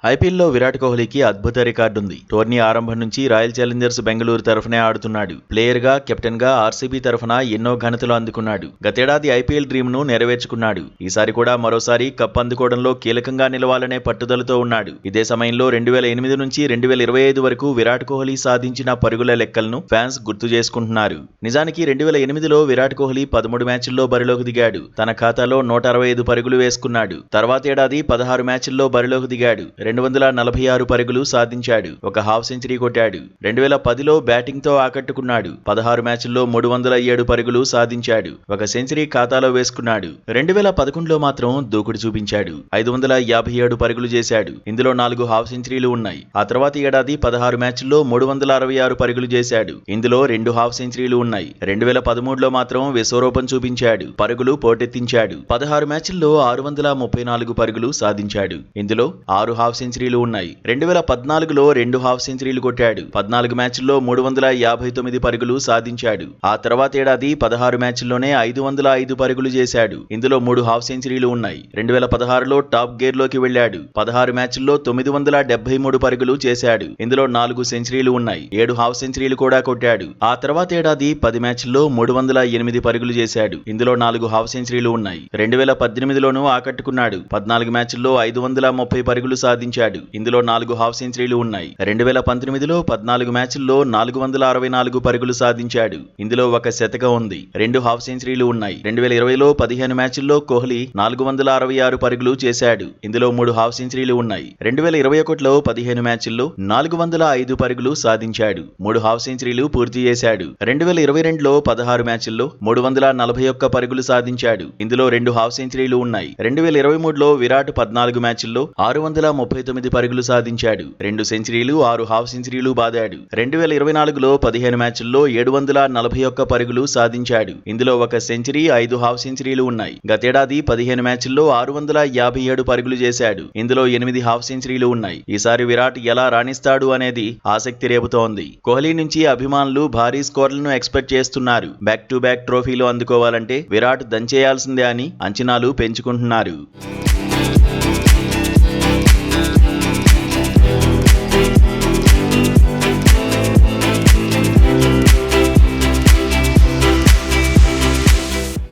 ఐపీఎల్లో విరాట్ కోహ్లీకి అద్భుత రికార్డుంది. టోర్నీ ఆరంభం నుంచి రాయల్ ఛాలెంజర్స్ బెంగళూరు తరఫునే ఆడుతున్నాడు. ప్లేయర్గా, కెప్టెన్గా ఆర్సీబీ తరఫున ఎన్నో ఘనతలు అందుకున్నాడు. గతేడాది ఐపీఎల్ డ్రీమ్ను నెరవేర్చుకున్నాడు. ఈసారి కూడా మరోసారి కప్ అందుకోవడంలో కీలకంగా నిలవాలనే పట్టుదలతో ఉన్నాడు. ఇదే సమయంలో 2008 నుంచి 2025 వరకు విరాట్ కోహ్లీ సాధించిన పరుగుల లెక్కలను ఫ్యాన్స్ గుర్తు చేసుకుంటున్నారు. నిజానికి 2008లో విరాట్ కోహ్లీ 13 మ్యాచ్ల్లో బరిలోకి దిగాడు. తన ఖాతాలో 165 పరుగులు వేసుకున్నాడు. తర్వాతేడాది 16 మ్యాచ్ల్లో బరిలోకి దిగాడు. 246 పరుగులు సాధించాడు. ఒక హాఫ్ సెంచరీ కొట్టాడు. 2010లో బ్యాటింగ్ తో ఆకట్టుకున్నాడు. 16 మ్యాచ్ల్లో 307 పరుగులు సాధించాడు. ఒక సెంచరీ ఖాతాలో వేసుకున్నాడు. 2011లో మాత్రం దూకుడు చూపించాడు. 557 పరుగులు చేశాడు. ఇందులో 4 హాఫ్ సెంచరీలు ఉన్నాయి. ఆ తర్వాతి ఏడాది 16 మ్యాచ్ల్లో 366 పరుగులు చేశాడు. ఇందులో 2 హాఫ్ సెంచరీలు ఉన్నాయి. 2013లో మాత్రం విశ్వరూపం చూపించాడు. పరుగులు పోటెత్తించాడు. 16 మ్యాచ్ల్లో 634 పరుగులు సాధించాడు. ఇందులో 6 హాఫ్ సెంచరీలు ఉన్నాయి. 2014లో 2 హాఫ్ సెంచరీలు కొట్టాడు. 14 మ్యాచ్ల్లో 359 పరుగులు సాధించాడు. ఆ తర్వాతేడాది 16 మ్యాచ్ల్లోనే 505 పరుగులు చేశాడు. ఇందులో 3 హాఫ్ సెంచరీలు ఉన్నాయి. 2016లో టాప్ గేర్ లోకి వెళ్లాడు. 16 మ్యాచ్ల్లో 973 పరుగులు చేశాడు. ఇందులో 4 సెంచరీలు ఉన్నాయి. 7 హాఫ్ సెంచరీలు కూడా కొట్టాడు. ఆ తర్వాతేడాది 10 మ్యాచ్ల్లో 308 పరుగులు చేశాడు. ఇందులో 4 హాఫ్ సెంచరీలు ఉన్నాయి. 2018లోనూ ఆకట్టుకున్నాడు. 14 మ్యాచ్ల్లో 530 పరుగులు సాధించాడు. ఇందులో 4 హాఫ్ సెంచరీలు ఉన్నాయి. 2019లో 14 మ్యాచ్ల్లో 464 పరుగులు సాధించాడు. ఇందులో ఒక శతకం ఉంది. 2 హాఫ్ సెంచరీలు ఉన్నాయి. 2020లో 15 మ్యాచ్ల్లో కోహ్లీ 466 పరుగులు చేశాడు. ఇందులో 3 హాఫ్ సెంచరీలు ఉన్నాయి. 2021లో 15 మ్యాచ్ల్లో 405 పరుగులు సాధించాడు. 3 హాఫ్ సెంచరీలు పూర్తి చేశాడు. 2022లో 16 మ్యాచ్ల్లో 341 పరుగులు సాధించాడు. ఇందులో 2 హాఫ్ సెంచరీలు ఉన్నాయి. 2023లో విరాట్ 14 మ్యాచ్ల్లో 639 పరుగులు సాధించాడు. 2 సెంచరీలు, 6 హాఫ్ సెంచరీలు బాదాడు. 2024లో 15 మ్యాచ్ల్లో 741 పరుగులు సాధించాడు. ఇందులో ఒక సెంచరీ, 5 హాఫ్ సెంచరీలు ఉన్నాయి. గతేడాది 15 మ్యాచ్ల్లో 657 పరుగులు చేశాడు. ఇందులో 8 హాఫ్ సెంచరీలు ఉన్నాయి. ఈసారి విరాట్ ఎలా రాణిస్తాడు అనేది ఆసక్తి రేపుతోంది. కోహ్లీ నుంచి అభిమానులు భారీ స్కోర్లను ఎక్స్పెక్ట్ చేస్తున్నారు. బ్యాక్ టు బ్యాక్ ట్రోఫీలు అందుకోవాలంటే విరాట్ దంచేయాల్సిందే అని అంచనాలు పెంచుకుంటున్నారు.